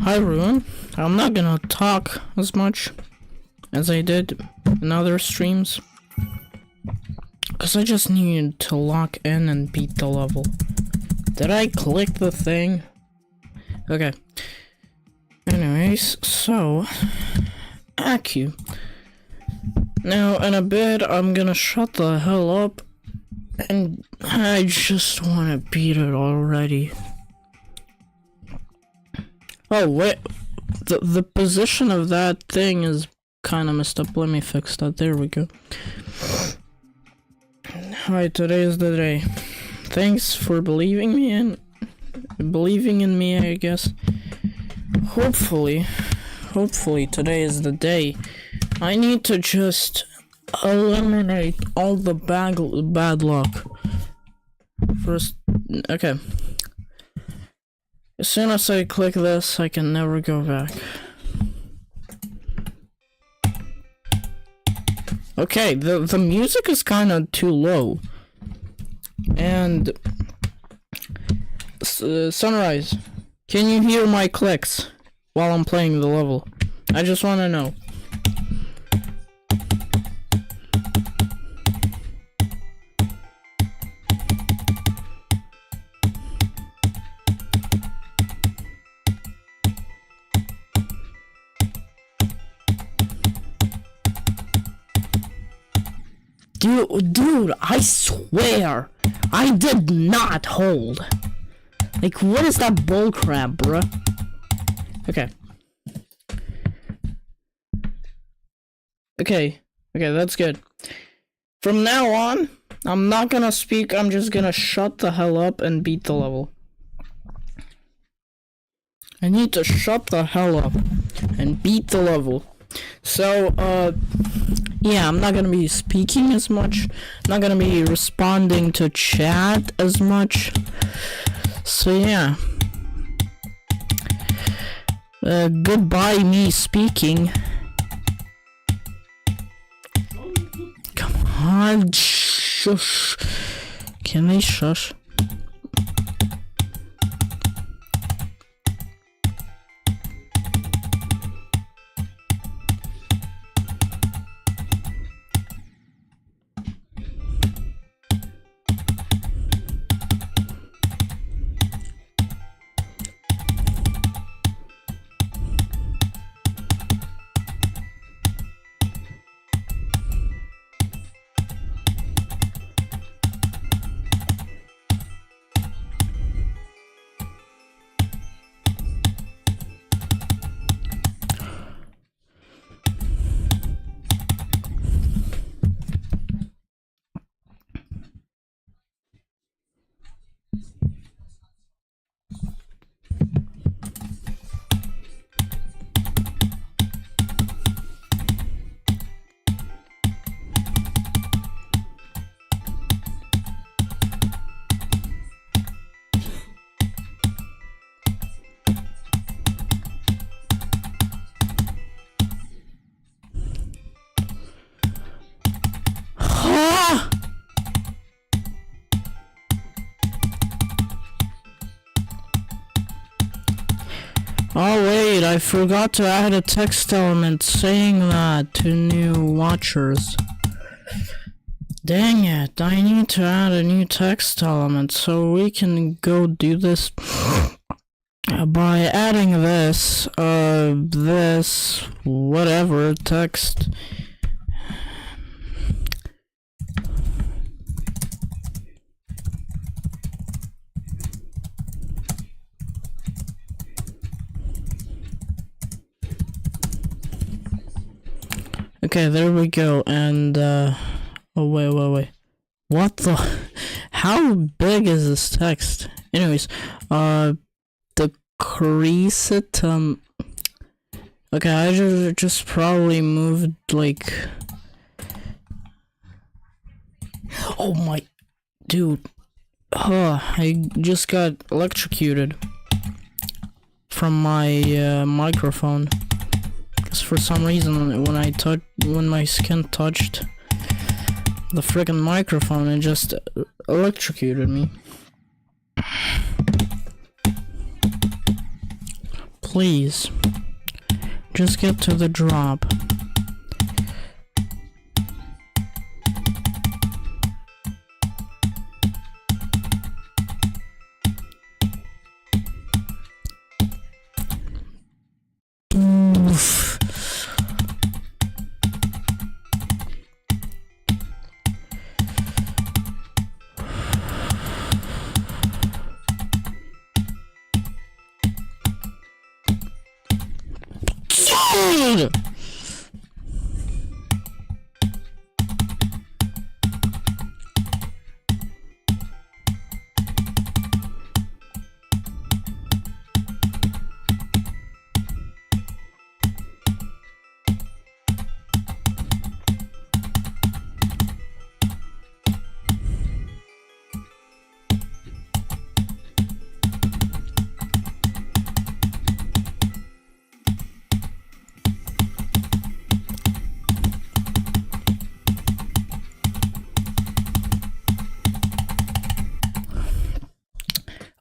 Hi everyone. I'm not gonna talk as much as I did in other streams, because I just needed to lock in and beat the level. Did I click the thing? Okay. Anyways, so AQ. Now in a bit I'm gonna shut the hell up, and I just wanna beat it already. Oh wait, the position of that thing is kinda messed up. Let me fix that. There we go. Hi, today is the day. Thanks for believing in me, I guess. Hopefully today is the day. I need to just eliminate all the bad luck. First, okay. As soon as I click this, I can never go back. Okay, the music is kind of too low. And Sunrise, can you hear my clicks while I'm playing the level? I just want to know. Dude, I swear, I did not hold. Like, what is that bullcrap, bruh? Okay. Okay, that's good. From now on, I'm not gonna speak, I'm just gonna shut the hell up and beat the level. I need to shut the hell up and beat the level. So, yeah, I'm not gonna be speaking as much, not gonna be responding to chat as much. So yeah. Goodbye me speaking. Come on, shush. Can they shush? Oh wait, I forgot to add a text element saying that to new watchers. Dang it, I need to add a new text element so we can go do this by adding this, whatever, text. Okay, there we go, and, oh, wait. What the? How big is this text? Anyways, decrease it, okay, I just probably moved, like, oh my, dude, I just got electrocuted from my, microphone. For some reason, when my skin touched the friggin' microphone, it just electrocuted me. please. Just get to the drop. Oof. Dude!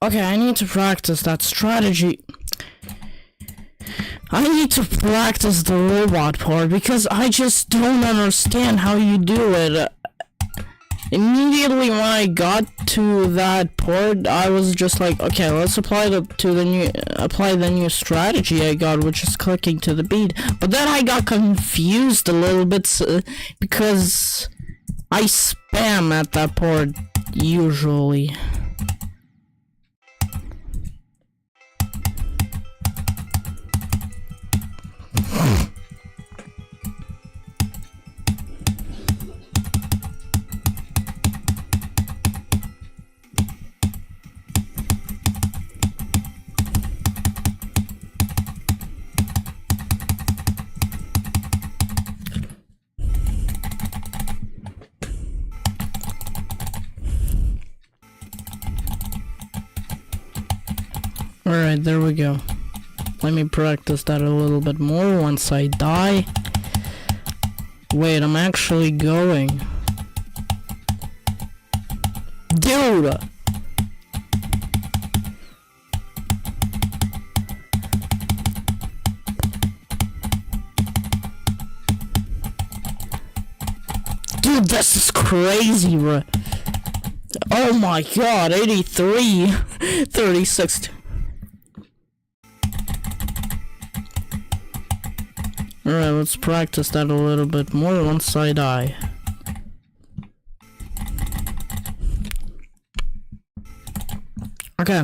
Okay, I need to practice that strategy. I need to practice the robot part because I just don't understand how you do it. Immediately when I got to that part, I was just like, okay, let's apply the new strategy I got, which is clicking to the beat. But then I got confused a little bit because I spam at that part usually. Alright, there we go. Let me practice that a little bit more once I die. Wait, I'm actually going. Dude! Dude, this is crazy, bro. Oh my god, 83, 36. Alright, let's practice that a little bit more once I die. Okay,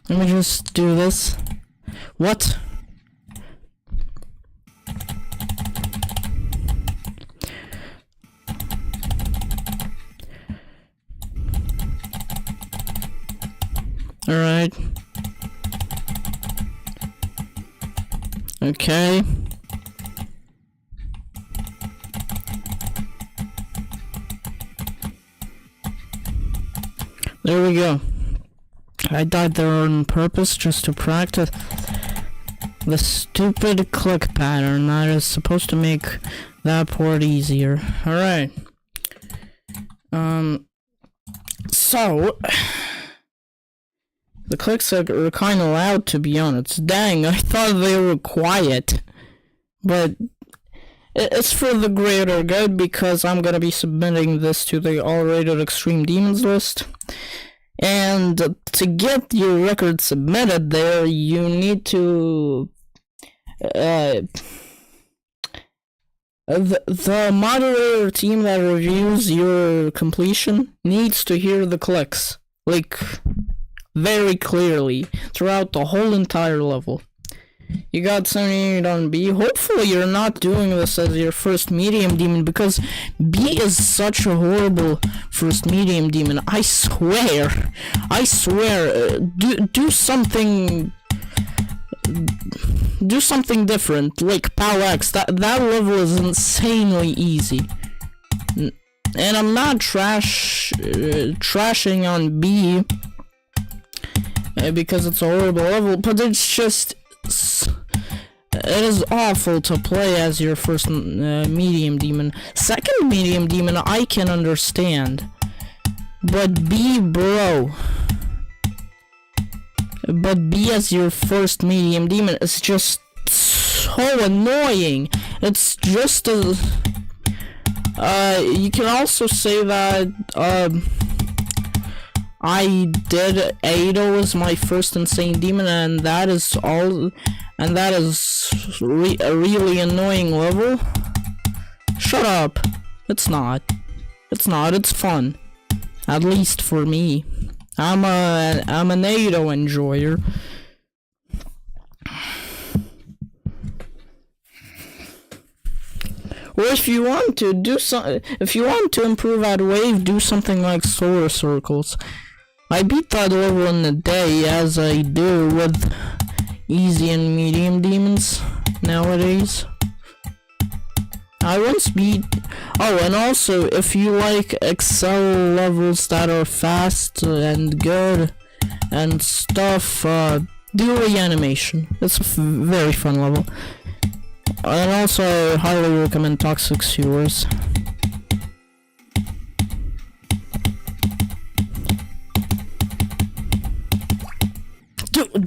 let me just do this. What? Alright. Okay. There we go. I died there on purpose just to practice the stupid click pattern that is supposed to make that port easier. Alright. So the clicks are kinda loud, to be honest. Dang, I thought they were quiet. But it's for the greater good because I'm gonna be submitting this to the all-rated extreme demons list. And to get your record submitted there, you need to the moderator team that reviews your completion needs to hear the clicks, like, very clearly throughout the whole entire level. You got 78 on B. Hopefully you're not doing this as your first medium demon, because B is such a horrible first medium demon. I swear, do something different, like POW X. That level is insanely easy. And I'm not trashing on B because it's a horrible level, but it's just, it is awful to play as your first medium demon. Second medium demon I can understand, but B, bro, but B as your first medium demon is just so annoying. It's just a... you can also say that, I did Ado as my first insane demon, and that is all, and that is a really annoying level. Shut up. It's not. It's not. It's fun. At least for me. I'm an Ado enjoyer. Or if you want to improve at wave, do something like solar circles. I beat that level in a day, as I do with easy and medium demons nowadays. I once beat... Oh, and also, if you like Excel levels that are fast and good and stuff, do Reanimation. It's a very fun level. And also, I highly recommend Toxic Sewers.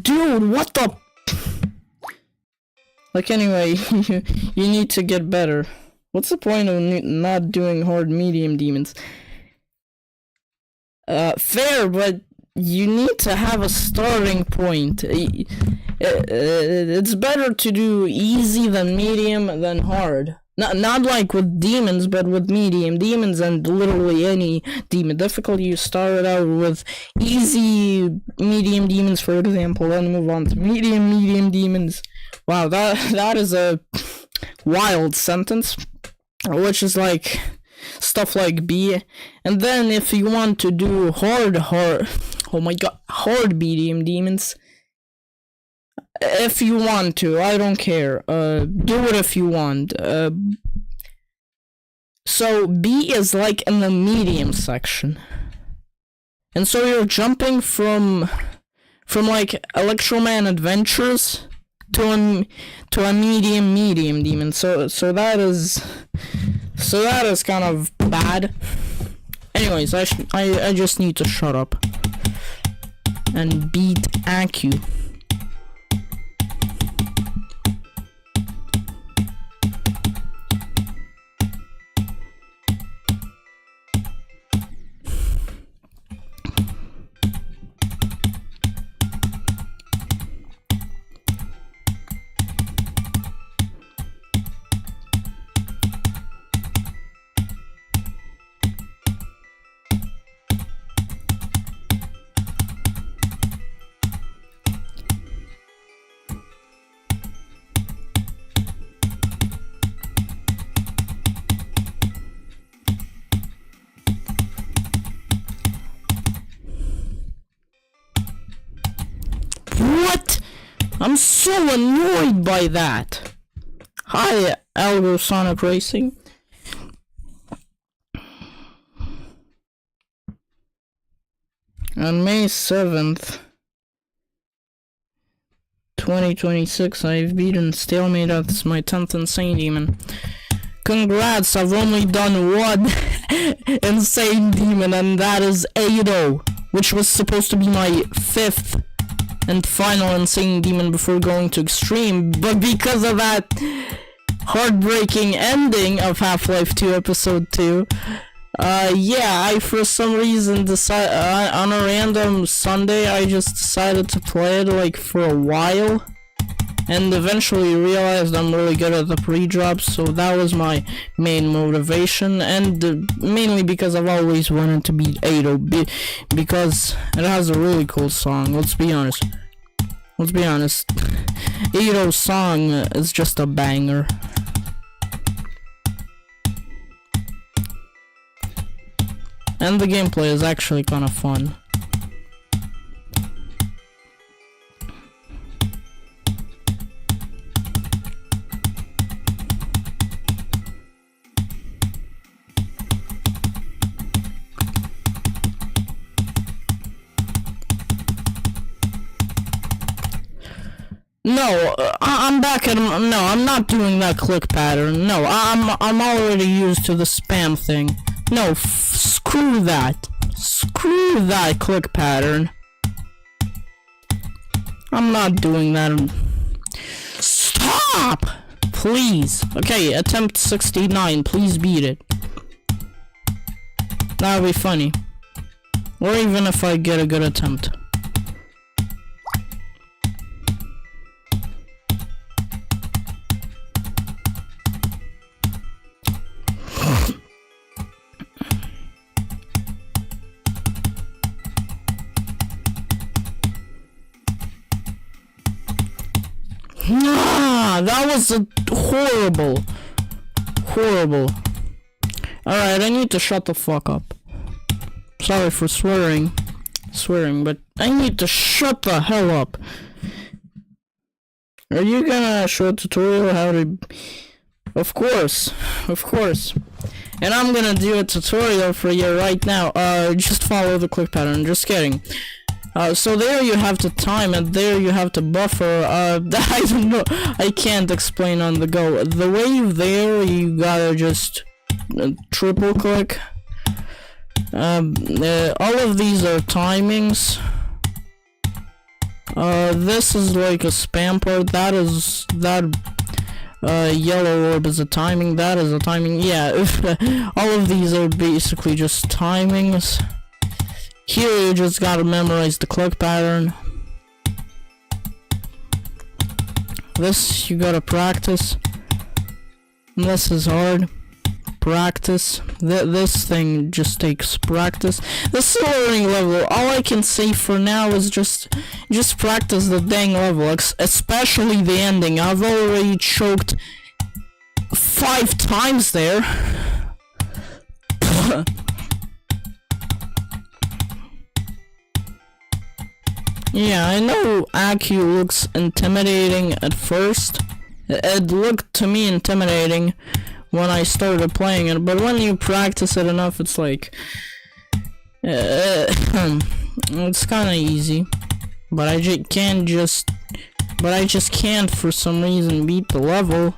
Dude, what the... Like, anyway, you need to get better. What's the point of not doing hard medium demons? Fair, but you need to have a starting point. It's better to do easy than medium than hard. Not like with demons, but with medium demons and literally any demon difficulty. You start out with easy medium demons, for example, then move on to medium demons. Wow, that is a wild sentence, which is like stuff like B. And then if you want to do hard, oh my god, hard medium demons. If you want to, I don't care. Do it if you want. So B is like in the medium section, and so you're jumping from like Electroman Adventures to a medium demon. So that is kind of bad. Anyways, I just need to shut up and beat Aku. What? I'm so annoyed by that. Hi, Algosonic Racing. On May 7th, 2026, I've beaten Stalemate as my 10th Insane Demon. Congrats, I've only done one Insane Demon, and that is Ado, which was supposed to be my 5th and final Insane Demon before going to Extreme, but because of that heartbreaking ending of Half-Life 2 Episode 2, yeah, I for some reason on a random Sunday, I just decided to play it like for a while, and eventually realized I'm really good at the pre-drops, so that was my main motivation, and mainly because I've always wanted to beat Ado, because it has a really cool song. Let's be honest. Ado's song is just a banger. And the gameplay is actually kind of fun. No, I'm back at... No, I'm not doing that click pattern. No, I'm already used to the spam thing. No, screw that. Screw that click pattern. I'm not doing that. Stop! Please. Okay, attempt 69. Please beat it. That would be funny. Or even if I get a good attempt. Nah, that was horrible. Horrible. Alright, I need to shut the fuck up. Sorry for swearing, but I need to shut the hell up. Are you gonna show a tutorial how to... Of course. And I'm gonna do a tutorial for you right now. Just follow the click pattern, just kidding. So there you have to time and there you have to buffer. I don't know, I can't explain on the go. The way there, you gotta just triple click. All of these are timings. This is like a spam part. That yellow orb is a timing. That is a timing. Yeah, all of these are basically just timings. Here you just gotta memorize the click pattern. This you gotta practice. And this is hard. Practice. This thing just takes practice. This is a learning level. All I can say for now is just practice the dang level, especially the ending. I've already choked 5 times there. Yeah, I know Aki looks intimidating at first. It looked to me intimidating when I started playing it, but when you practice it enough, it's like... it's kinda easy. But I just can't for some reason beat the level.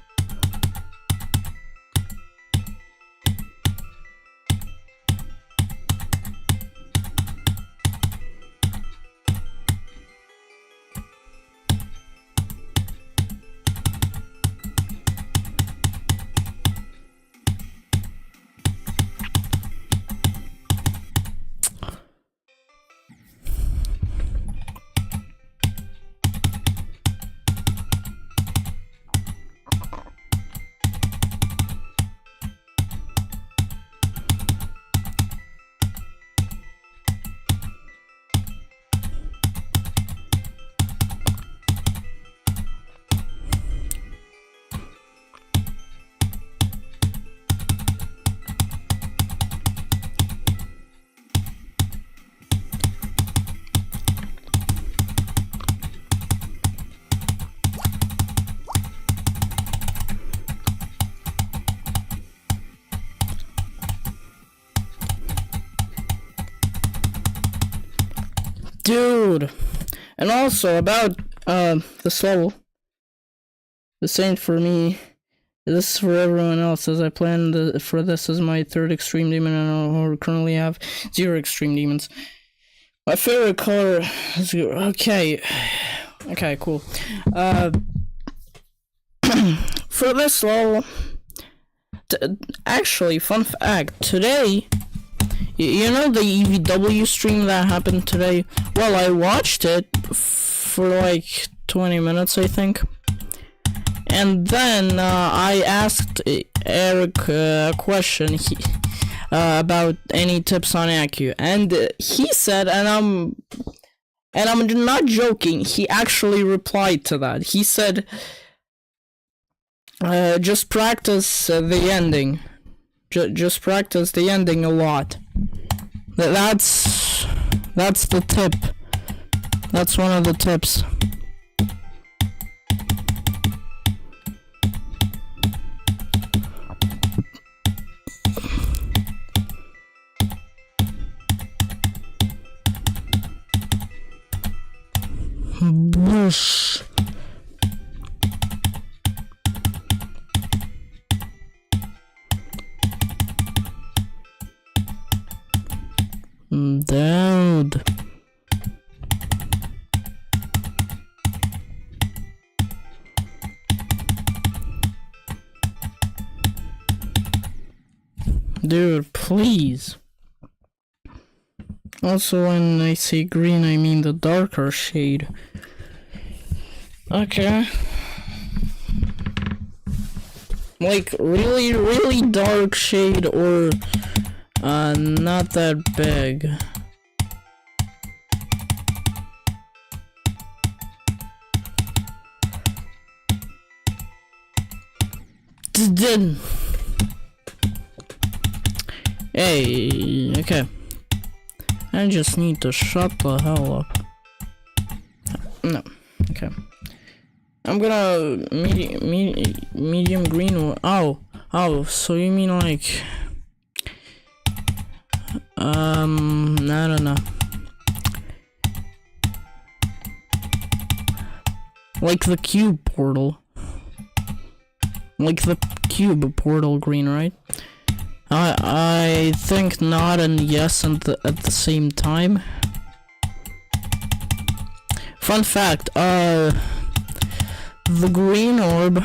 Dude, and also about this level, this ain't for me, this is for everyone else, as I planned for this as my 3rd extreme demon, and I currently have 0 extreme demons. My favorite color is okay, cool. For this level, actually, fun fact, today, you know the EVW stream that happened today? Well, I watched it for like 20 minutes, I think. And then I asked Eric a question about any tips on Accu, and he said, and I'm not joking, he actually replied to that. He said, just practice the ending. Just practice the ending a lot. That's the tip. That's one of the tips. Whoosh. Dude. Dude, please. Also, when I say green, I mean the darker shade. Okay. Like, really, really dark shade or, not that big. Hey, okay. I just need to shut the hell up. No, okay. I'm gonna medium green. Oh, so you mean like, I don't know. Like the cube portal. Like the cube portal green, right? I think not and yes at the same time. Fun fact, the green orb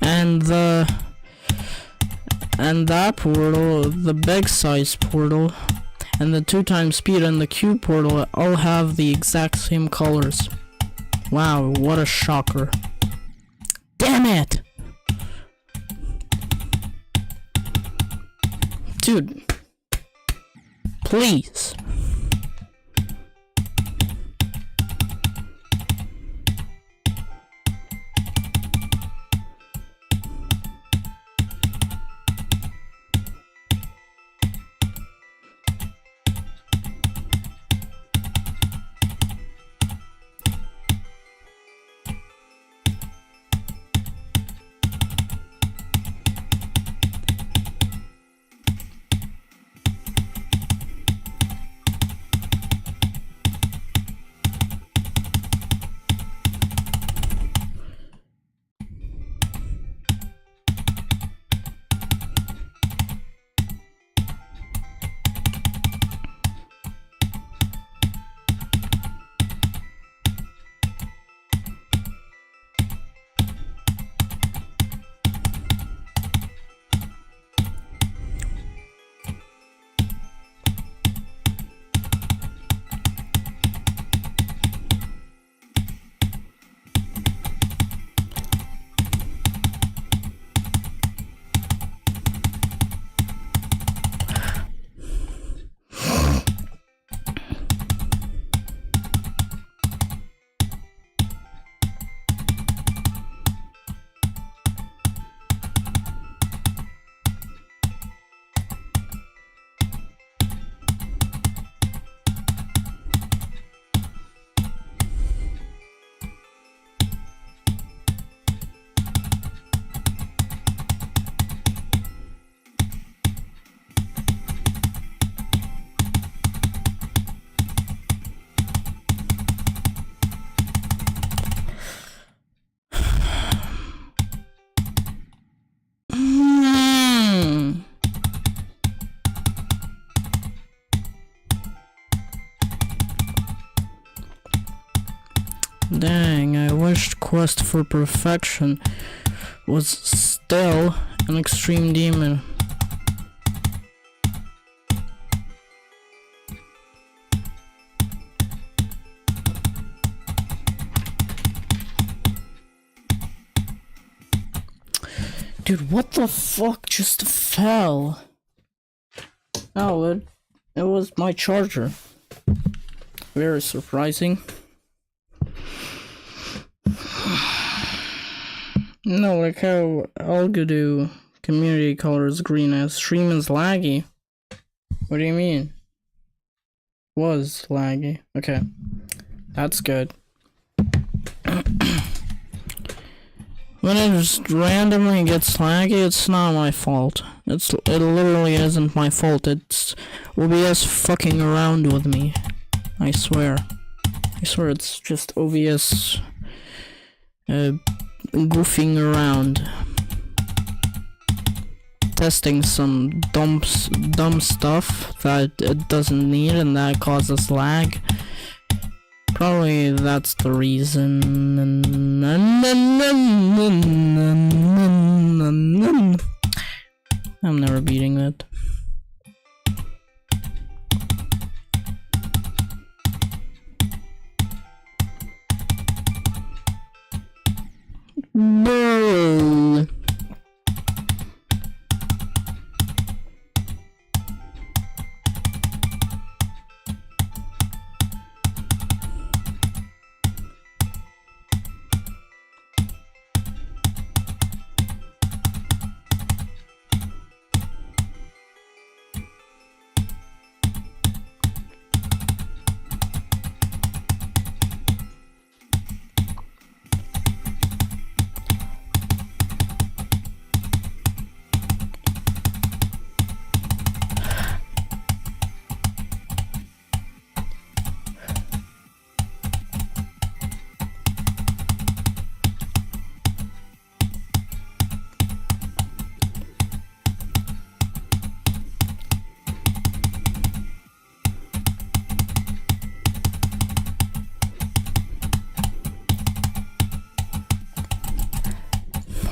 and that portal, the big size portal, and the 2x speed and the cube portal all have the exact same colors. Wow, what a shocker. Damn it! Dude, please. Dang, I wished Quest for Perfection was still an extreme demon. Dude, what the fuck just fell? Oh, it was my charger. Very surprising. No, like how Algodo community color is green as stream is laggy. What do you mean? Was laggy. Okay. That's good. When it just randomly gets laggy, it's not my fault. It literally isn't my fault. It's OBS fucking around with me. I swear. I swear it's just OBS goofing around. Testing some dumb stuff that it doesn't need and that causes lag. Probably that's the reason. I'm never beating it. Bro.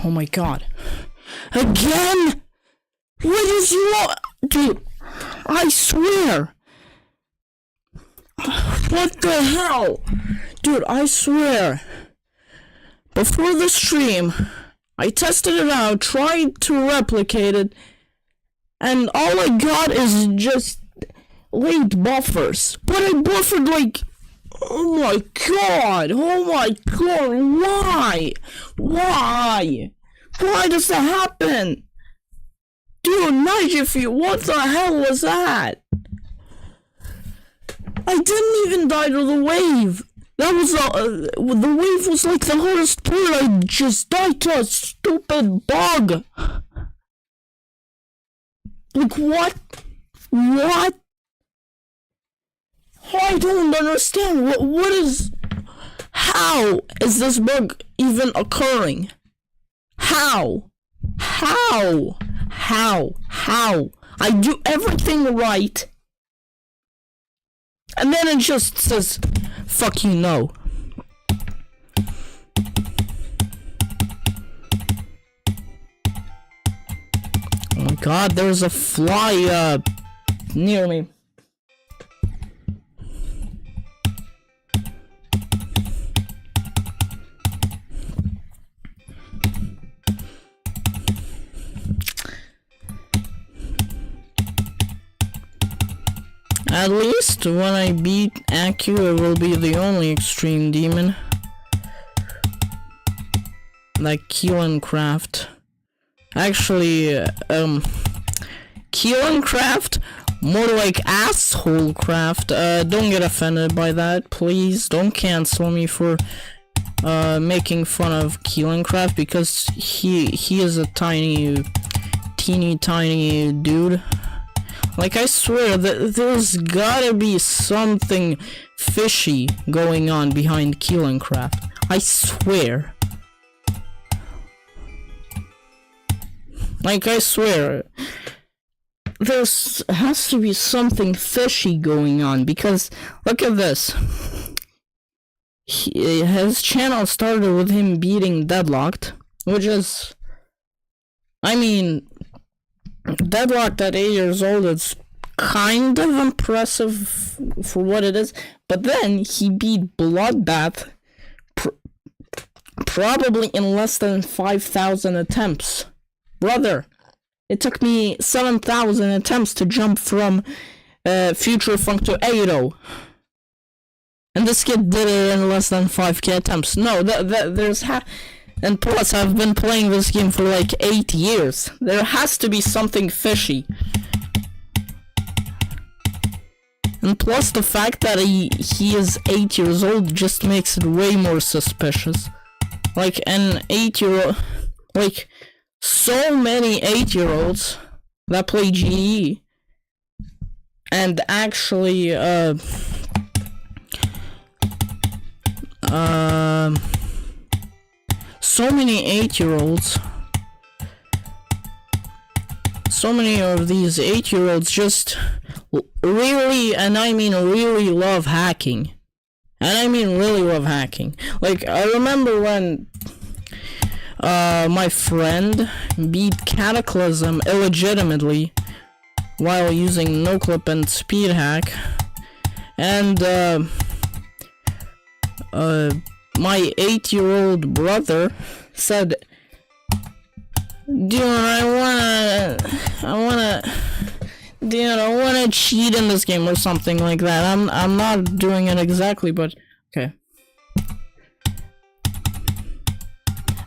Oh my god. Again? What is wrong? Dude, I swear. What the hell? Dude, I swear. Before the stream, I tested it out, tried to replicate it, and all I got is just late buffers. But I buffered like... Oh my god! Oh my god! Why? Why? Why does that happen? Dude, Nijifi, what the hell was that? I didn't even die to the wave. That was the wave was like the hardest part. I just died to a stupid bug. Like what? What? I don't understand. What is... How is this bug even occurring? How? How? I do everything right. And then it just says, fuck you, no. Oh my god, there's a fly, near me. At least when I beat Aku, it will be the only extreme demon. Like Keelan Actually, Keelan more like asshole craft. Don't get offended by that, please. Don't cancel me for making fun of Keelan because he is a teeny tiny dude. Like, I swear that there's gotta be something fishy going on behind Keelan. I swear. Like, I swear. There has to be something fishy going on because, look at this. His channel started with him beating Deadlocked, which is... I mean... Deadlocked at 8 years old is kind of impressive for what it is, but then he beat Bloodbath probably in less than 5,000 attempts. Brother, it took me 7,000 attempts to jump from Future Funk to 8-0. And this kid did it in less than 5k attempts. No, there's and plus, I've been playing this game for like 8 years. There has to be something fishy. And plus, the fact that he is 8 years old just makes it way more suspicious. Like, an 8-year-old... Like, so many 8-year-olds that play GE and actually, so many 8-year-olds, so many of these 8-year-olds just really, and I mean really love hacking. And I mean really love hacking. Like, I remember when my friend beat Cataclysm illegitimately while using noclip and speed hack, and my 8-year-old brother said, dude, I wanna cheat in this game or something like that. I'm not doing it exactly, but okay.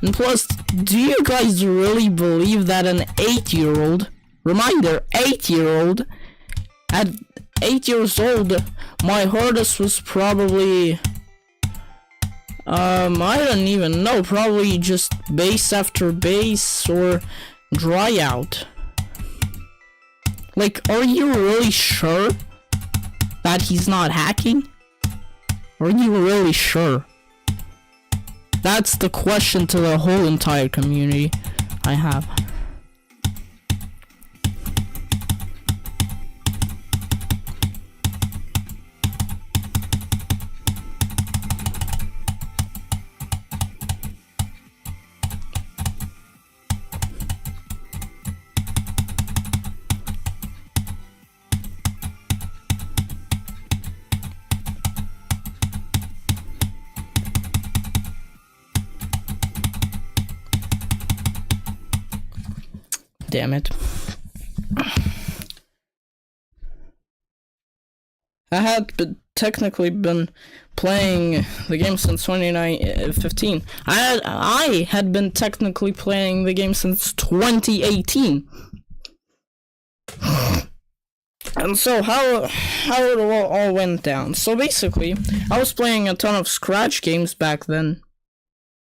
And plus, do you guys really believe that an 8-year-old, reminder, 8-year-old, at 8 years old, my hardest was probably, I don't even know, probably just base after base or dry out. Like, are you really sure that he's not hacking? Are you really sure? That's the question to the whole entire community I have. Damn it. I had technically been playing the game since 2015. I had been technically playing the game since 2018. And so how it all went down. So basically, I was playing a ton of Scratch games back then.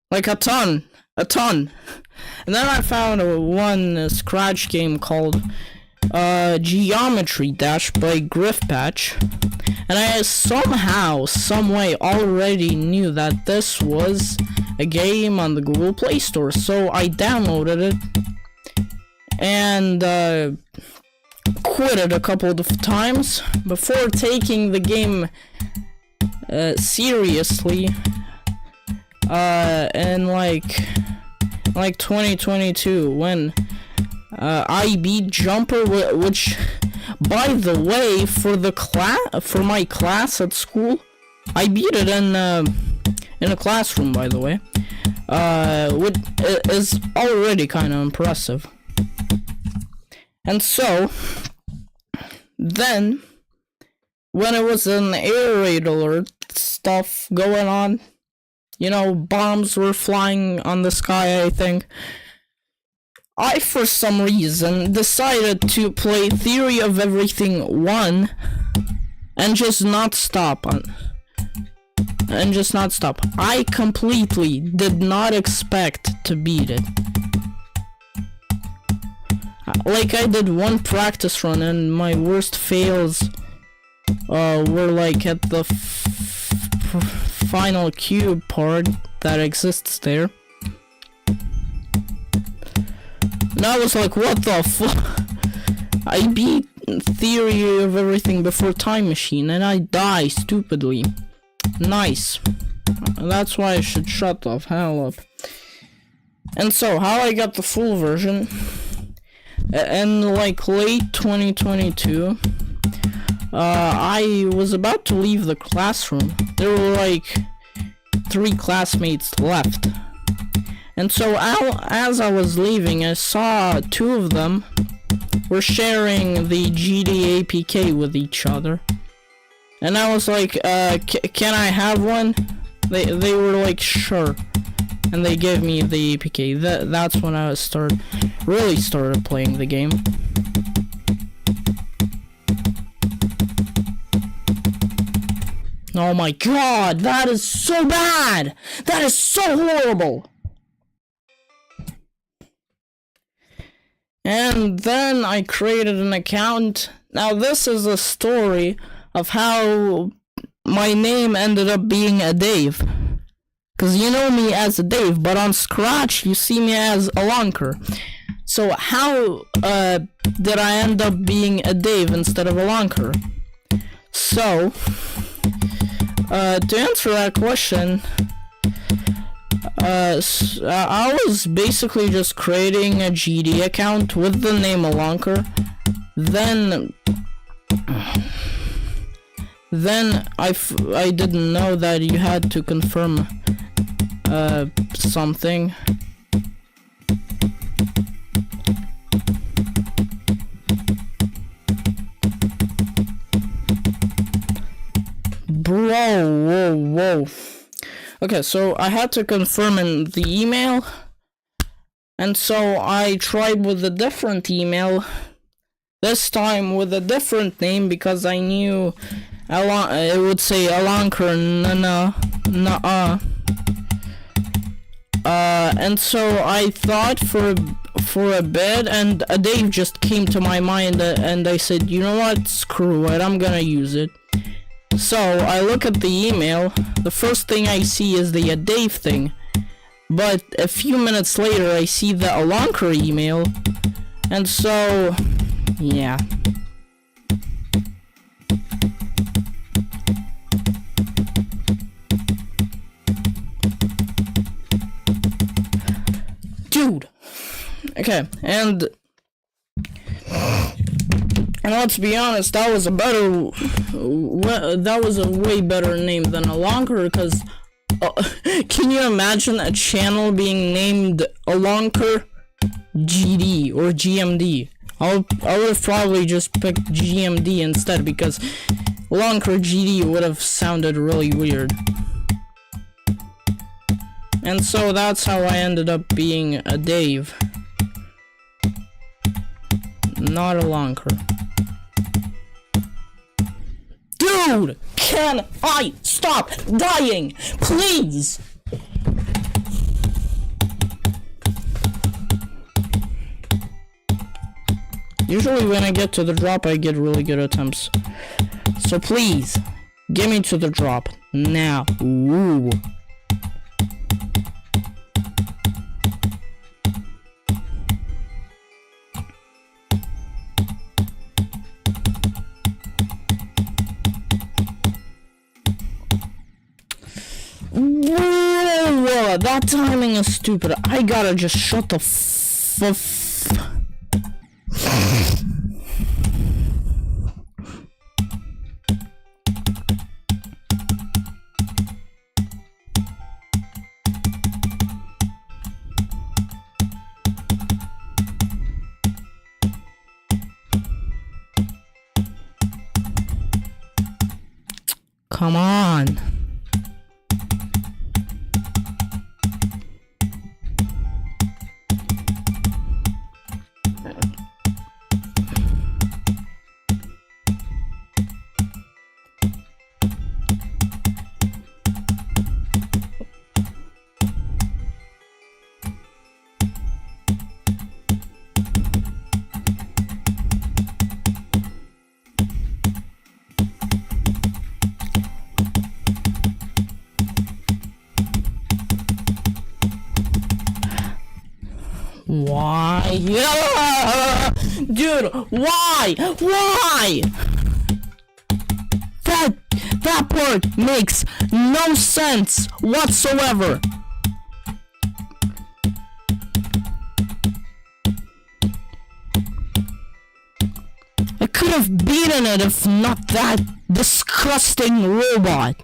Like a ton. And then I found one Scratch game called Geometry Dash by Griffpatch, and I somehow, someway already knew that this was a game on the Google Play Store, so I downloaded it and quit it a couple of times before taking the game seriously in like 2022 when I beat Jumper, which, by the way, for my class at school, I beat it in a classroom, by the way, which is already kind of impressive. And so then, when it was an air raid alert stuff going on, you know, bombs were flying on the sky, I think, I, for some reason, decided to play Theory of Everything 1 and just not stop. I completely did not expect to beat it. Like, I did one practice run and my worst fails were like at the final cube part that exists there. And I was like, what the fuck? I beat Theory of Everything before Time Machine and I die stupidly. Nice. That's why I should shut the hell up. And so, how I got the full version, in like late 2022, I was about to leave the classroom. There were like 3 classmates left. And so as I was leaving, I saw 2 of them were sharing the GD APK with each other. And I was like, can I have one? They were like, sure. And they gave me the APK. That's when I really started playing the game. Oh my god, that is so bad! That is so horrible! And then I created an account. Now this is a story of how my name ended up being a Dave. Cause you know me as a Dave, but on Scratch you see me as a Lonker. So how did I end up being a Dave instead of a Lonker? So, to answer that question, I was basically just creating a GD account with the name Alonker. Then I didn't know that you had to confirm something. Bro, whoa. Okay, so I had to confirm in the email, and so I tried with a different email, this time with a different name, because I knew it would say Alonker, and so I thought for a bit, and a Dave just came to my mind, and I said, you know what, screw it, I'm gonna use it. So I look at the email, the first thing I see is the Dave thing, but a few minutes later I see the Alonker email, and so, yeah. Dude! Okay, and let's be honest, that was a way better name than Alonker, because can you imagine a channel being named Alonker GD or GMD? I would have probably just picked GMD instead, because Alonker GD would have sounded really weird. And so that's how I ended up being a Dave, not Alonker. Dude, can I stop dying, please? Usually when I get to the drop, I get really good attempts. So please, get me to the drop now. Ooh. Whoa, that timing is stupid. I gotta just shut the Come on. Why? Yeah! Dude, why? Why? That part makes no sense whatsoever. I could have beaten it if not that disgusting robot.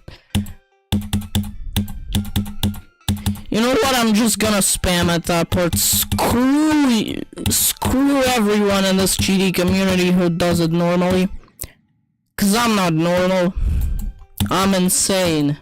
You know what? I'm just gonna spam at that part. Screw everyone in this GD community who does it normally. 'Cause I'm not normal. I'm insane.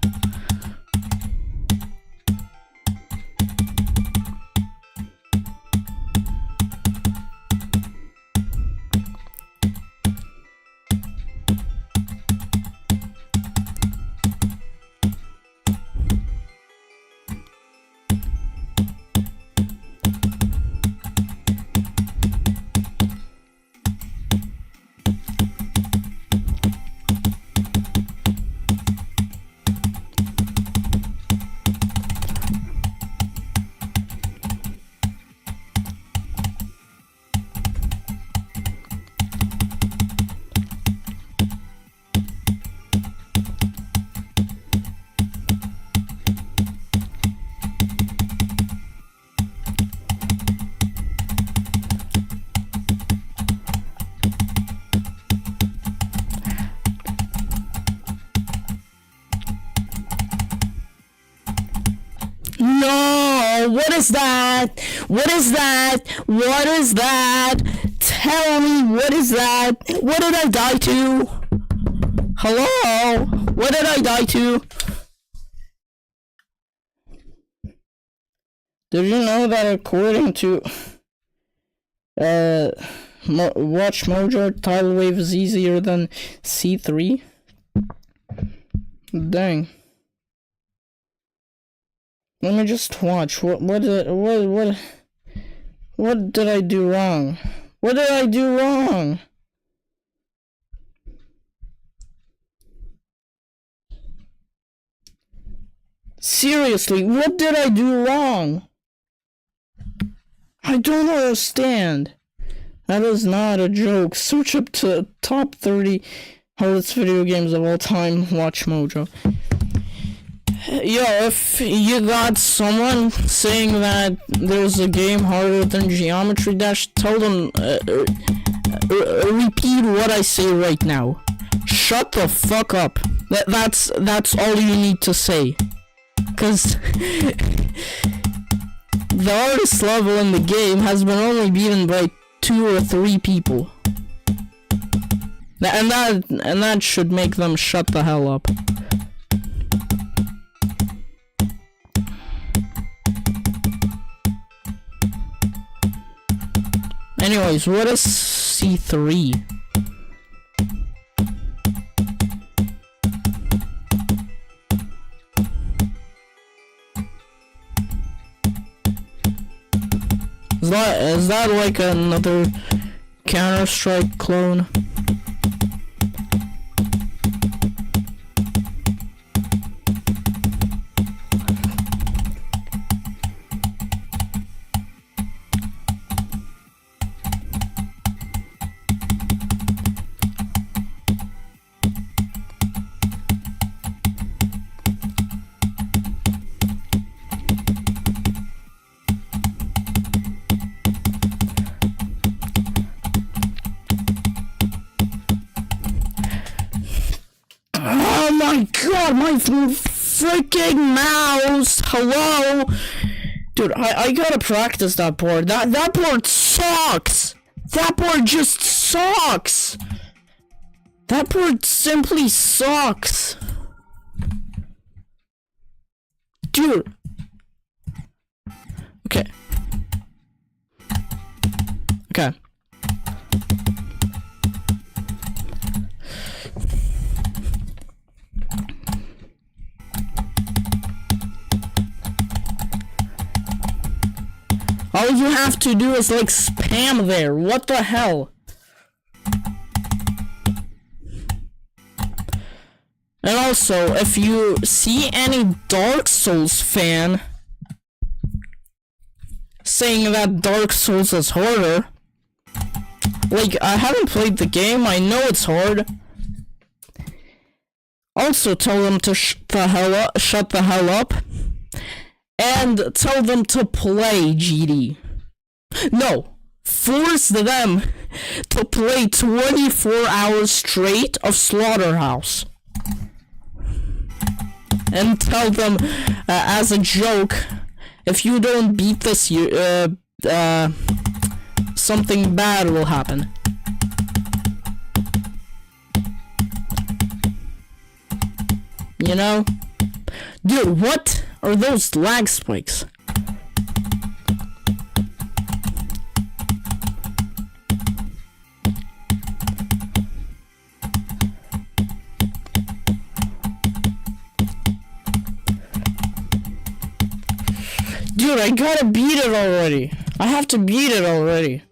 What is that? What is that? What is that? Tell me, what is that? What did I die to? Hello? What did I die to? Did you know that according to Watch Mojo, tidal wave is easier than C3? Dang. Let me just watch. What did I do wrong? What did I do wrong? Seriously, what did I do wrong? I don't understand. That is not a joke. Search up to top 30 hardest video games of all time. Watch Mojo. Yo, if you got someone saying that there's a game harder than Geometry Dash, tell them, repeat what I say right now. Shut the fuck up. That's all you need to say. Cause the hardest level in the game has been only beaten by 2 or 3 people. And that should make them shut the hell up. Anyways, what is C3? Is that like another Counter-Strike clone? Oh my god, my freaking mouse! Hello? Dude, I gotta practice that board. That board sucks! That board just sucks! That board simply sucks! Dude! Okay. Okay. All you have to do is like spam there. What the hell? And also, if you see any Dark Souls fan saying that Dark Souls is harder, like, I haven't played the game, I know it's hard. Also tell them to shut the hell up. And tell them to play GD. No, force them to play 24 hours straight of Slaughterhouse. And tell them, as a joke, if you don't beat this, something bad will happen. You know? Dude, what are those lag spikes? Dude, I gotta beat it already. I have to beat it already.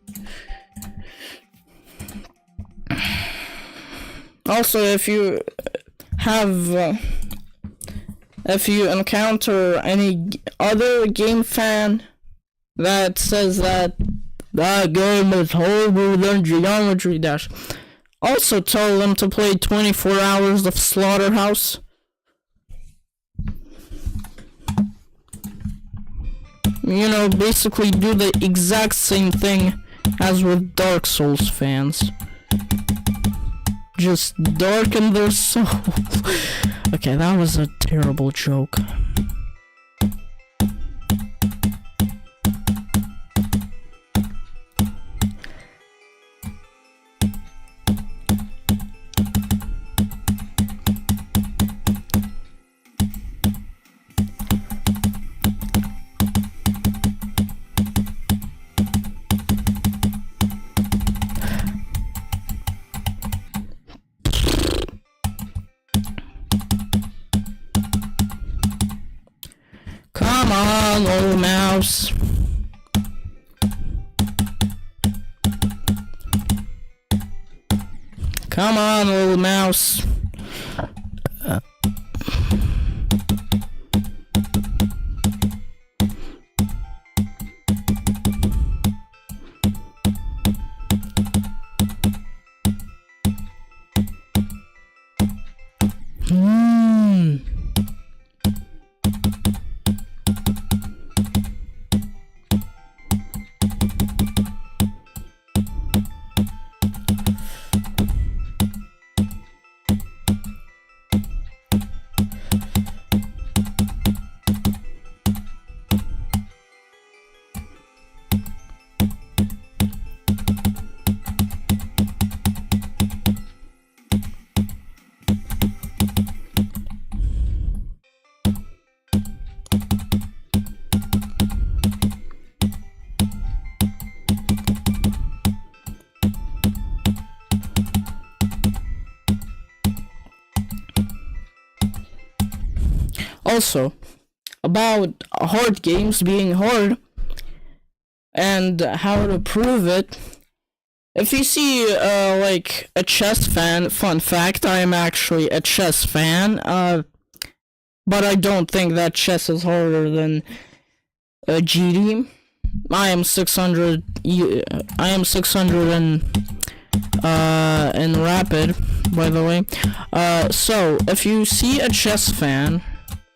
Also, if you have... if you encounter any other game fan that says that game is harder than Geometry Dash, also tell them to play 24 hours of Slaughterhouse. You know, basically do the exact same thing as with Dark Souls fans. Just darken their soul. Okay, that was a terrible joke. mouse. Come on, little mouse. Also, about hard games being hard and how to prove it. If you see like a chess fan, fun fact, I am actually a chess fan, but I don't think that chess is harder than GD. I am 600 in rapid, by the way. So if you see a chess fan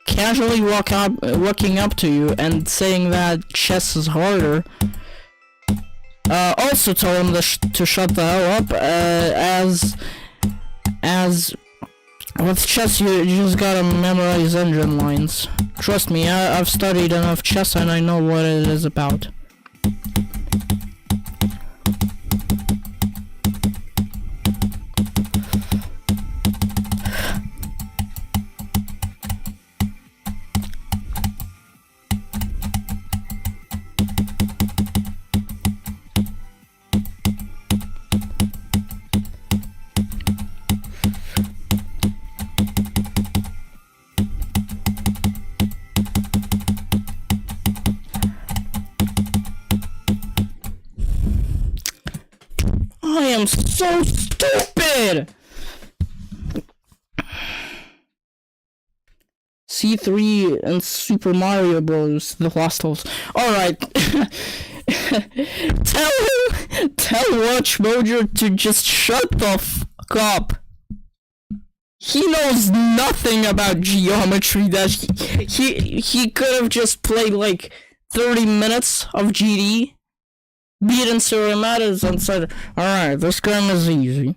casually walking up to you and saying that chess is harder, also tell him to shut the hell up, as with chess you just gotta memorize engine lines. Trust me, I've studied enough chess and I know what it is about. I am so stupid! C3 and Super Mario Bros. The Lost Levels. Alright. Tell Watch Mojo to just shut the fuck up. He knows nothing about geometry. That he could have just played like 30 minutes of GD. Beating Ceramatas and said, alright, this game is easy.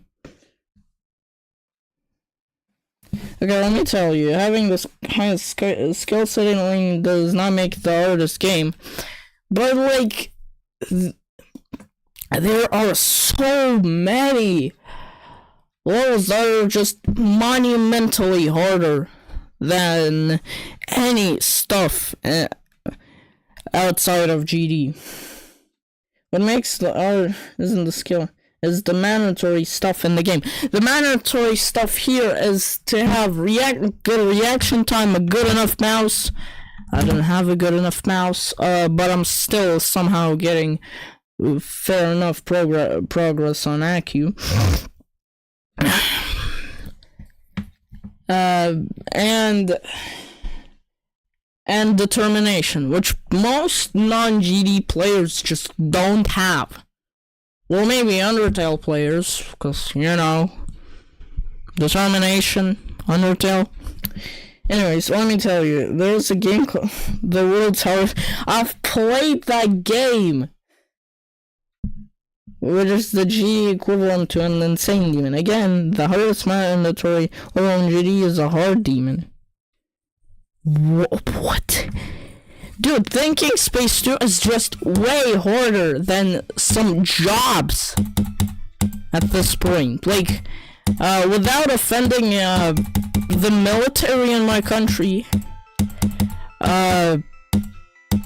Okay, let me tell you, having this kind of skill setting does not make the hardest game. But, like, there are so many levels that are just monumentally harder than any stuff outside of GD. What makes the art isn't the skill, is the mandatory stuff in the game. The mandatory stuff here is to have good reaction time, a good enough mouse. I don't have a good enough mouse, but I'm still somehow getting fair enough progress on AQ. And determination, which most non-GD players just don't have. Well, maybe Undertale players, because, you know, determination, Undertale. Anyways, let me tell you, there's a game called The World's Hardest. I've played that game, which is the GD equivalent to an insane demon. Again, the hardest mandatory level in GD is a hard demon. What? Dude, Thinking Space 2 is just way harder than some jobs at this point. Like, without offending the military in my country, no,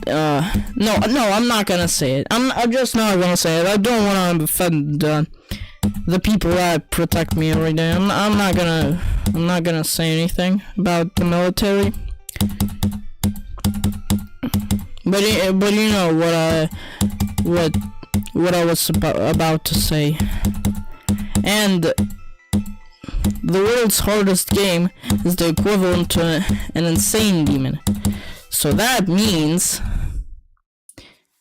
I'm not gonna say it. I'm just not gonna say it. I don't want to offend the people that protect me every day. I'm not gonna say anything about the military. But you know what I was about to say. And the world's hardest game is the equivalent to an insane demon. So that means,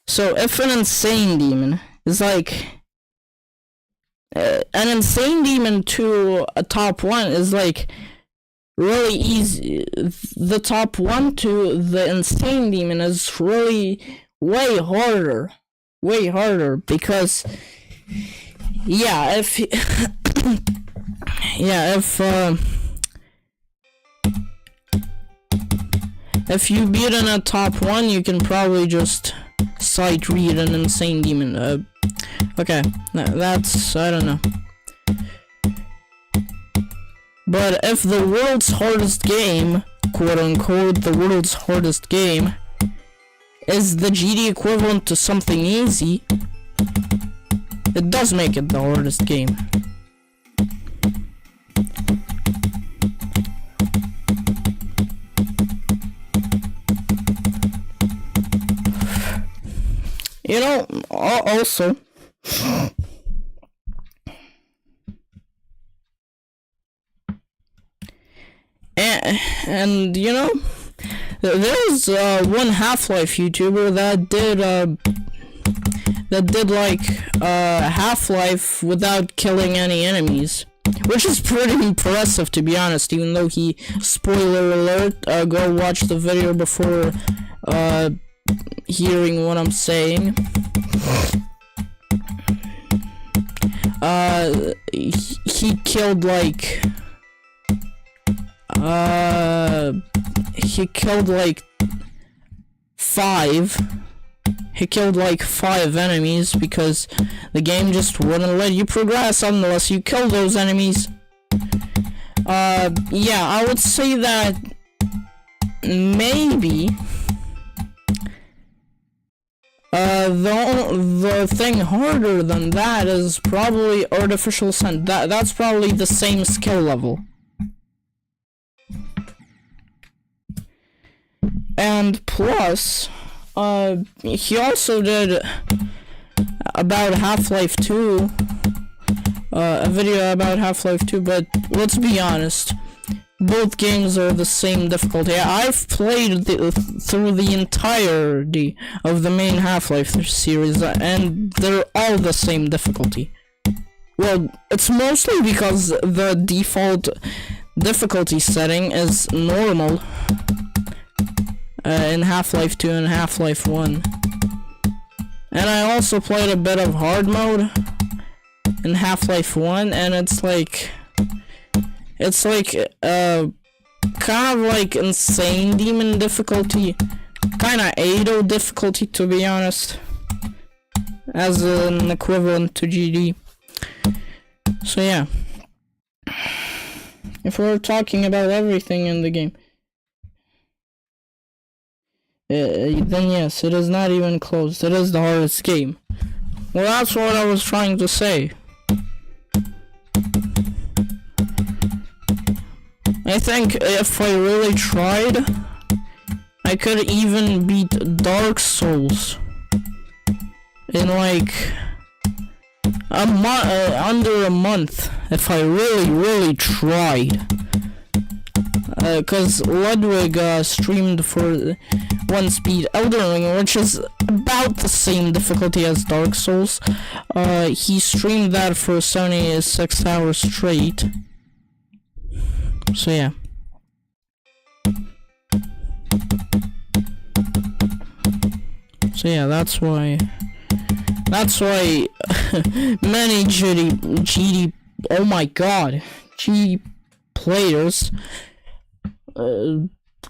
so if an insane demon is like, an insane demon to a top 1 is like really easy. The top 1 to the insane demon is really way harder because yeah, if if you beat in a top 1, you can probably just sight read an insane demon. Okay, that's, I don't know. But if the world's hardest game, quote unquote, the world's hardest game, is the GD equivalent to something easy, it does make it the hardest game. You know, also, and you know, there's one Half-Life YouTuber that did like Half-Life without killing any enemies, which is pretty impressive, to be honest. Even though he, spoiler alert, go watch the video before hearing what I'm saying. He killed like five enemies because the game just wouldn't let you progress unless you kill those enemies. Yeah, I would say that maybe the thing harder than that is probably artificial scent. That's probably the same skill level. And plus, he also did about Half-Life 2, a video about Half-Life 2, but let's be honest, both games are the same difficulty. I've played through the entirety of the main Half-Life series, and they're all the same difficulty. Well, it's mostly because the default difficulty setting is normal in Half-Life 2 and Half-Life 1. And I also played a bit of hard mode in Half-Life 1, and it's like kind of like insane demon difficulty, kind of Ado difficulty, to be honest, as an equivalent to GD. So yeah, if we're talking about everything in the game, then yes, it is not even close. It is the hardest game. Well, that's what I was trying to say. I think if I really tried, I could even beat Dark Souls in like under a month if I really tried. Cause Ludwig streamed for one speed Elden Ring, which is about the same difficulty as Dark Souls. He streamed that for 76 hours straight. So yeah. So yeah, that's why many GD oh my god, GD players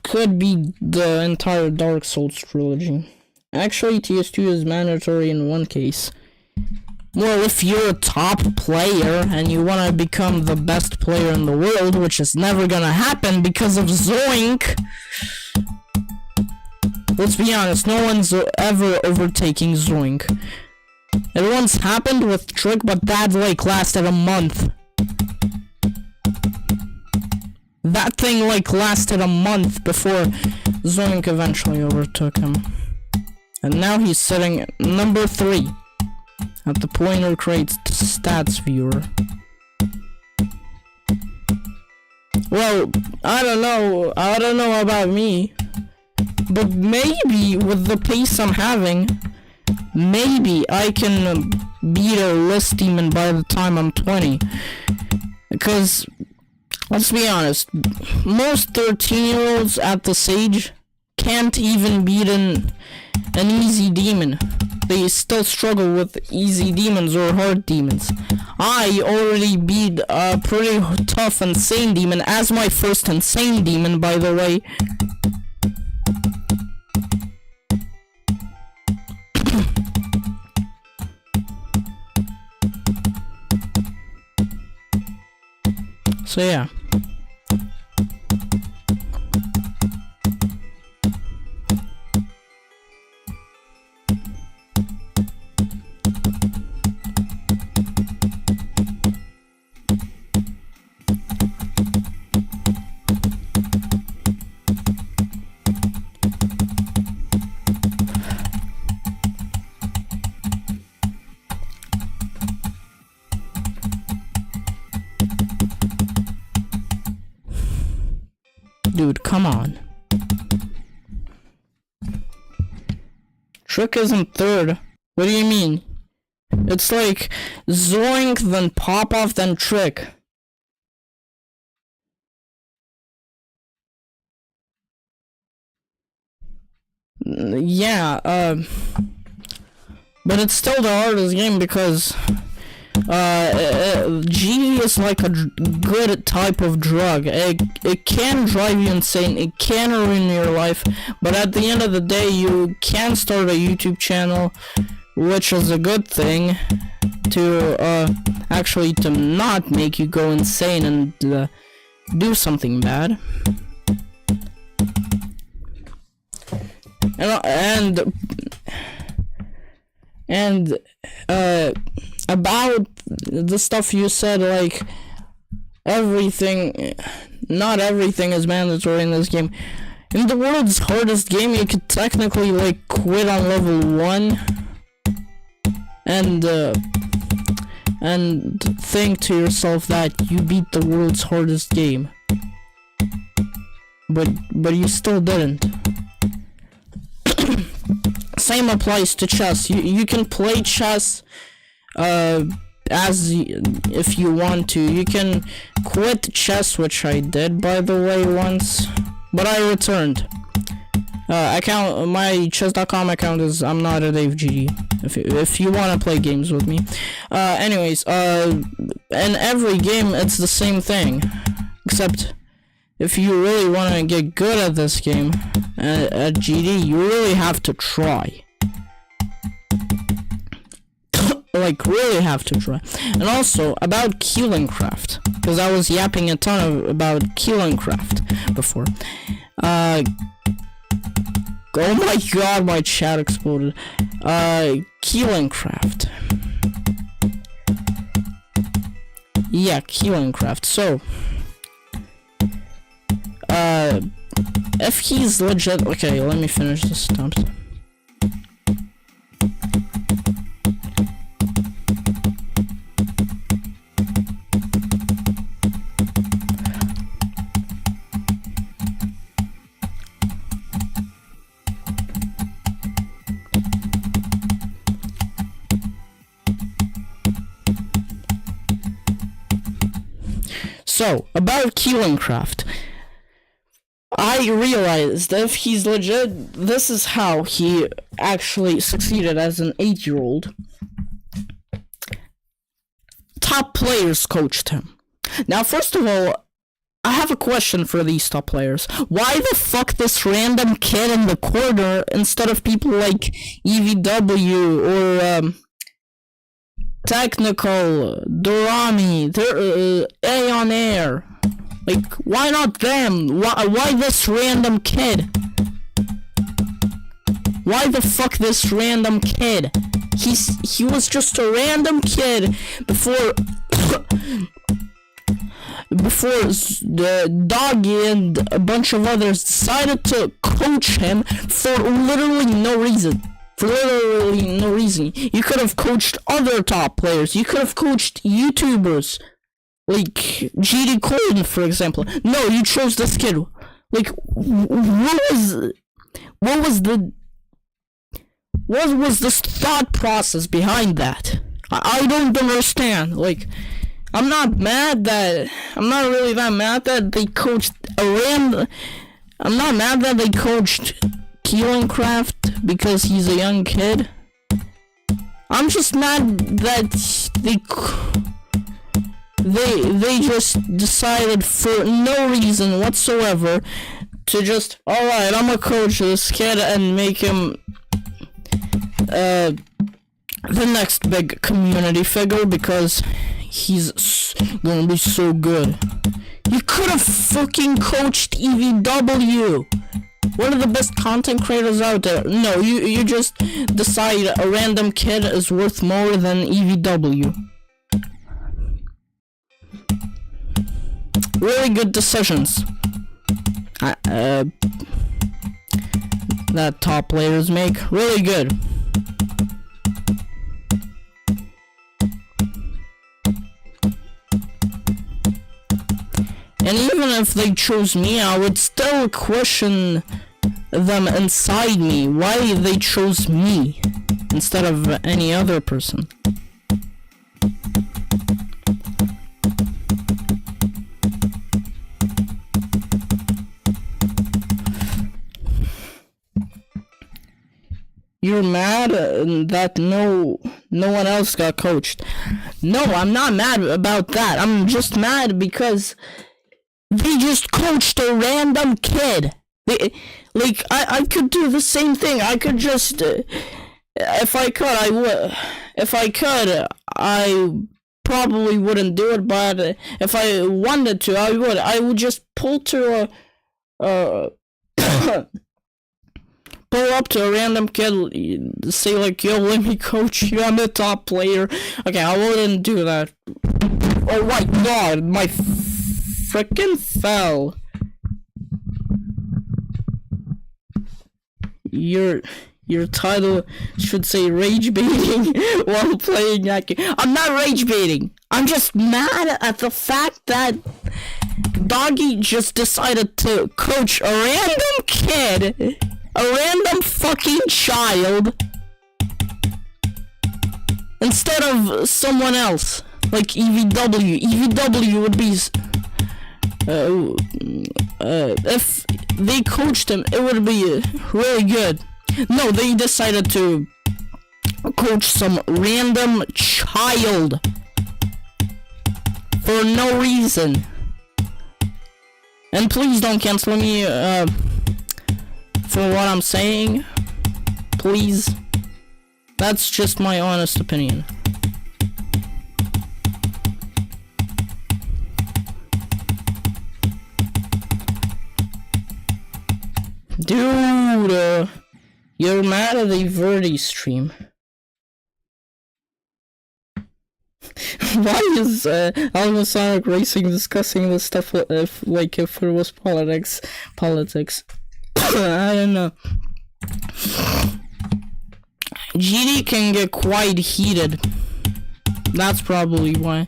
could be the entire Dark Souls trilogy. Actually, TS2 is mandatory in one case. Well, if you're a top player and you want to become the best player in the world, which is never gonna happen because of Zoink. Let's be honest, no one's ever overtaking Zoink. It once happened with Trick, but that like lasted a month. That thing like lasted a month before Zoink eventually overtook him. And now he's sitting at number 3 at the Pointer Crates stats viewer. Well, I don't know about me, but maybe with the pace I'm having, maybe I can beat a list demon by the time I'm 20. Because, let's be honest, most 13-year-olds at this age can't even beat an easy demon. They still struggle with easy demons or hard demons. I already beat a pretty tough insane demon as my first insane demon, by the way. So yeah. Dude, come on. Trick isn't third. What do you mean? It's like Zoink, then Pop Off, then Trick. Yeah, but it's still the hardest game because G is like a good type of drug. It can drive you insane, it can ruin your life, but at the end of the day, you can start a YouTube channel, which is a good thing to actually to not make you go insane and do something bad. And about the stuff you said, like everything, not everything is mandatory in this game. In the world's hardest game, you could technically like quit on level 1 and think to yourself that you beat the world's hardest game, but you still didn't. Same applies to chess. You can play chess if you want to. You can quit chess, which I did, by the way, once, but I returned. My chess.com account is I'm not a Dave GG. If you want to play games with me. Anyways, in every game it's the same thing, except if you really want to get good at this game at GD, you really have to try. Like, really have to try. And also, about Keeling-Craft, because I was yapping a ton about Keeling-Craft before. Oh my god, my chat exploded. Keeling-Craft. Yeah, Keeling-Craft. So, if he's legit, okay, let me finish this stump. So, about Keeling-Craft. I realized if he's legit, this is how he actually succeeded as an 8-year-old. Top players coached him. Now, first of all, I have a question for these top players. Why the fuck this random kid in the corner instead of people like EVW or Technical, Dorami, A on Air? Like, why not them? Why this random kid? Why the fuck this random kid? He was just a random kid before the Doggy and a bunch of others decided to coach him for literally no reason. For literally no reason. You could have coached other top players. You could have coached YouTubers. Like, GD Colton, for example. No, you chose this kid. Like, what was this thought process behind that? I don't understand. Like, I'm not really that mad that they coached I'm not mad that they coached Keelan because he's a young kid. I'm just mad that they just decided for no reason whatsoever to just, alright, I'm gonna coach this kid and make him the next big community figure because he's gonna be so good. You could have fucking coached EVW, one of the best content creators out there. No, you just decide a random kid is worth more than EVW. Really good decisions that top players make. Really good. And even if they chose me, I would still question them inside me why they chose me instead of any other person. You're mad that no one else got coached. No, I'm not mad about that. I'm just mad because they just coached a random kid. I could do the same thing. I could just, if I could, I would. If I could, I probably wouldn't do it. But if I wanted to, I would. I would just pull up to a random kid, say like, yo, let me coach you, I'm a top player. Okay, I wouldn't do that. Oh my god, my frickin' fell. Your title should say rage baiting while playing that game. I'm not rage baiting. I'm just mad at the fact that Doggy just decided to coach a random kid, a random fucking child, instead of someone else, like EVW. EVW would be, if they coached him, it would be really good. No, they decided to coach some random child for no reason. And please don't cancel me, for what I'm saying, please. That's just my honest opinion. Dude, you're mad at the Verdi stream. Why is Almasonic Racing discussing this stuff if it was politics? I don't know. GD can get quite heated. That's probably why.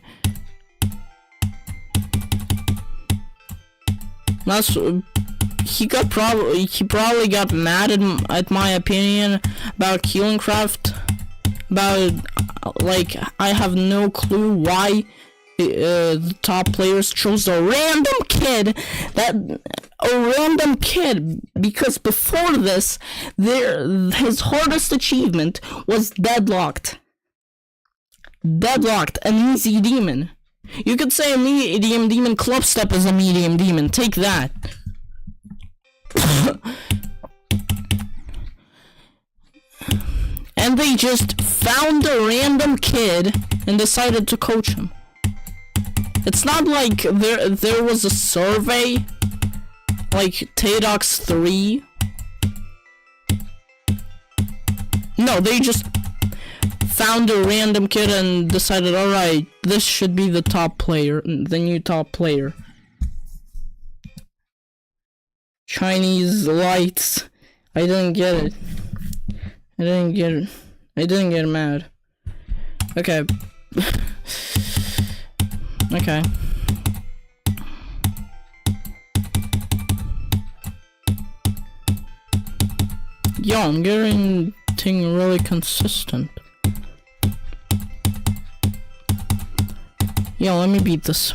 He probably got mad at my opinion about Keelan. About, like, I have no clue why the top players chose a random kid, because before this, his hardest achievement was deadlocked, an easy demon. You could say a medium demon. Clubstep is a medium demon. Take that. And they just found a random kid and decided to coach him. It's not like there was a survey like Tadox 3. No, they just found a random kid and decided, alright, this should be the top player, the new top player. Chinese lights. I didn't get it. I didn't get mad. Okay. Okay. Yo, I'm getting really consistent. Yo, let me beat this.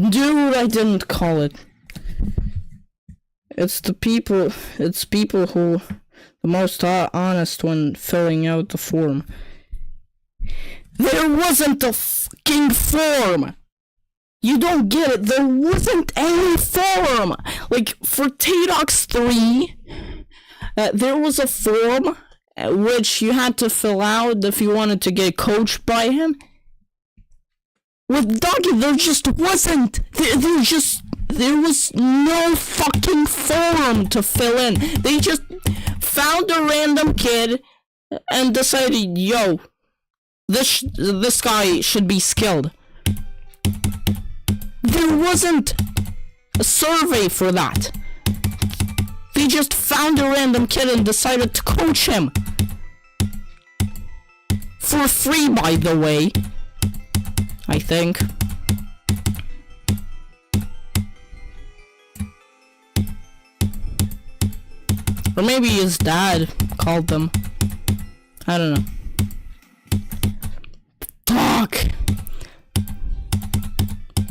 Dude, I didn't call it. It's people who the most honest when filling out the form. There wasn't a fucking form! You don't get it, there wasn't any form! Like, for Tadox 3, there was a form which you had to fill out if you wanted to get coached by him. With Doggy, there just wasn't. There was no fucking form to fill in. They just found a random kid and decided, yo, this guy should be skilled. There wasn't a survey for that. They just found a random kid and decided to coach him. For free, by the way. I think. Or maybe his dad called them. I don't know. Fuck!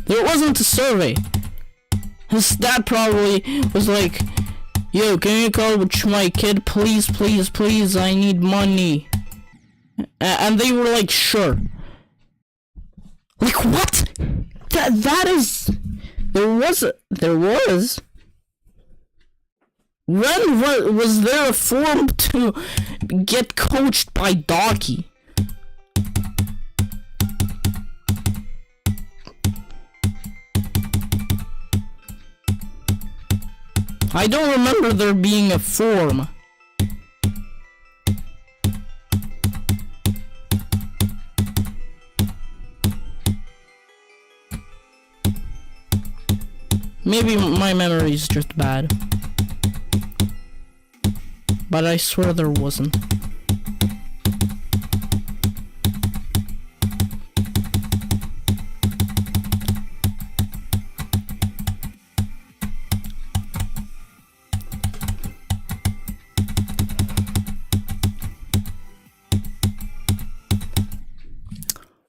There wasn't a survey. His dad probably was like, yo, can you coach my kid, please, please, please, I need money. And they were like, sure. Like, what? That is... There was... When was there a form to get coached by Doggy? I don't remember there being a form. Maybe my memory is just bad. But I swear there wasn't.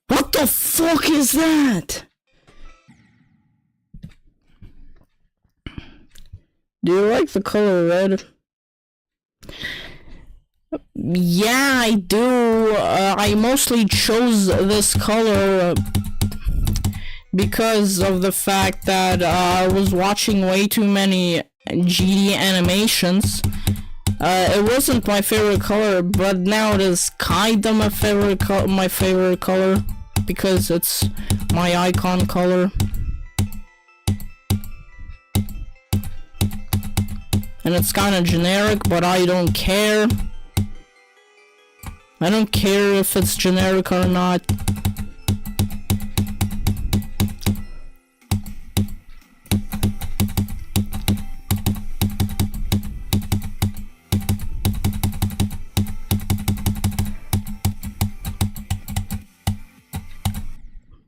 What the fuck is that? Do you like the color red? Yeah, I do. I mostly chose this color because of the fact that I was watching way too many GD animations. It wasn't my favorite color, but now it is kinda my favorite color because it's my icon color. And it's kinda generic, but I don't care. I don't care if it's generic or not.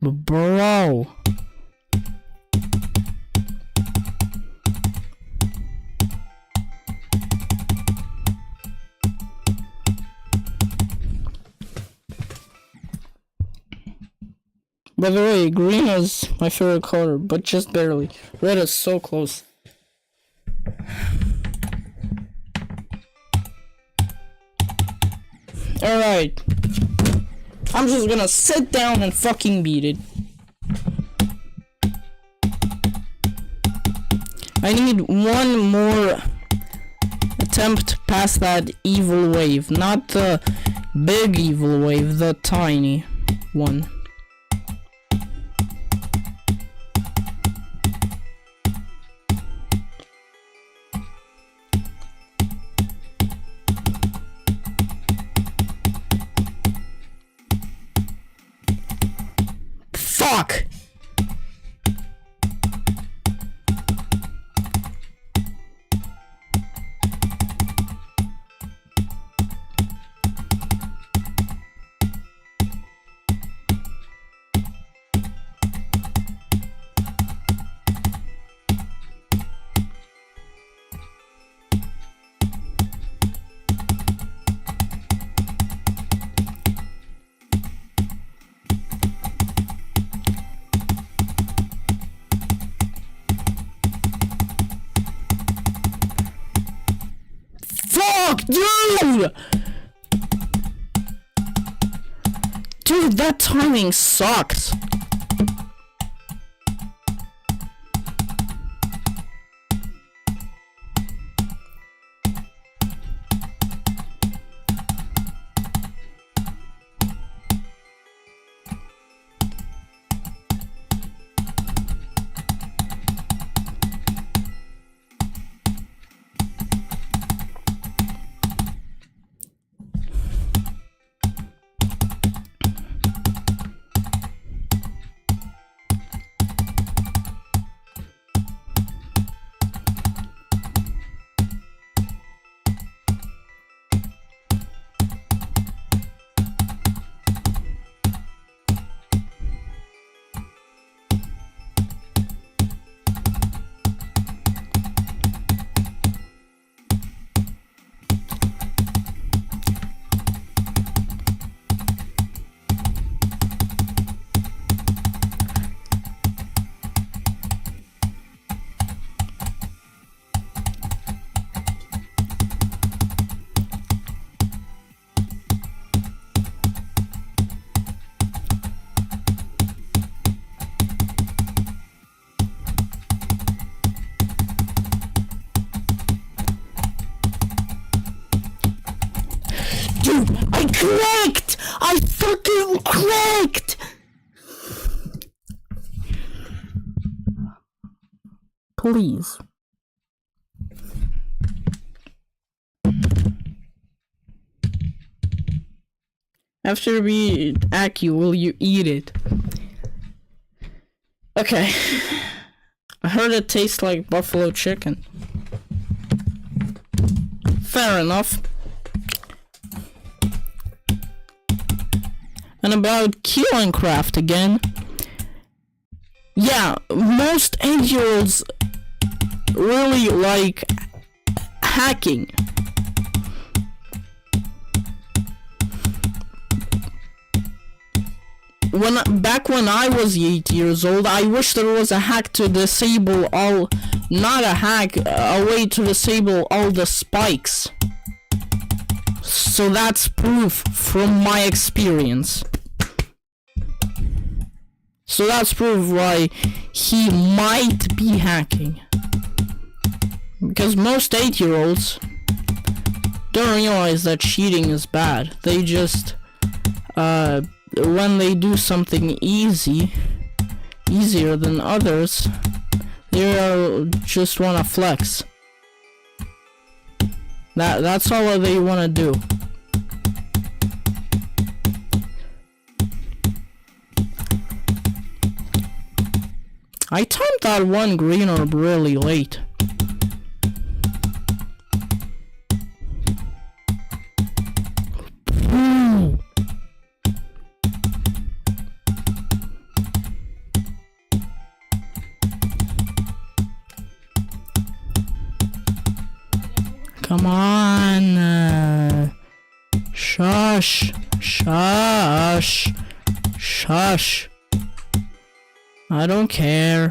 But bro. By the way, green is my favorite color, but just barely. Red is so close. Alright. I'm just gonna sit down and fucking beat it. I need one more attempt past that evil wave. Not the big evil wave, the tiny one. Fuck! Fuck, dude! Dude, that timing sucks. Dude, I clicked! I fucking clicked! Please. After we act you, will you eat it? Okay. I heard it tastes like buffalo chicken. Fair enough. And about killing craft again. Yeah, most 8-year-olds really like hacking. Back when I was 8 years old, I wish there was a hack to disable all, not a hack, a way to disable all the spikes. So that's proof from my experience. So that's proof why he might be hacking. Because most 8-year-olds don't realize that cheating is bad. They just, when they do something easier than others, they just wanna flex. That's all they wanna do. I timed that one green orb really late. Ooh. Come on. Shush. Shush. Shush. I don't care.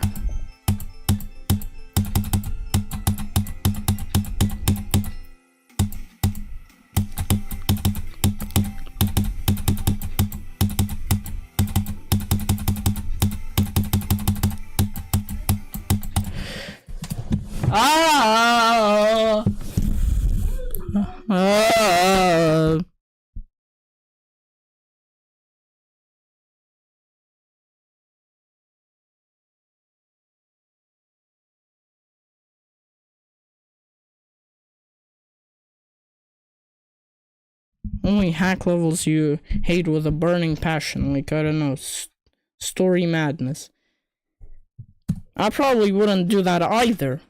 Ah! Only hack levels you hate with a burning passion, like, I don't know, story madness. I probably wouldn't do that either.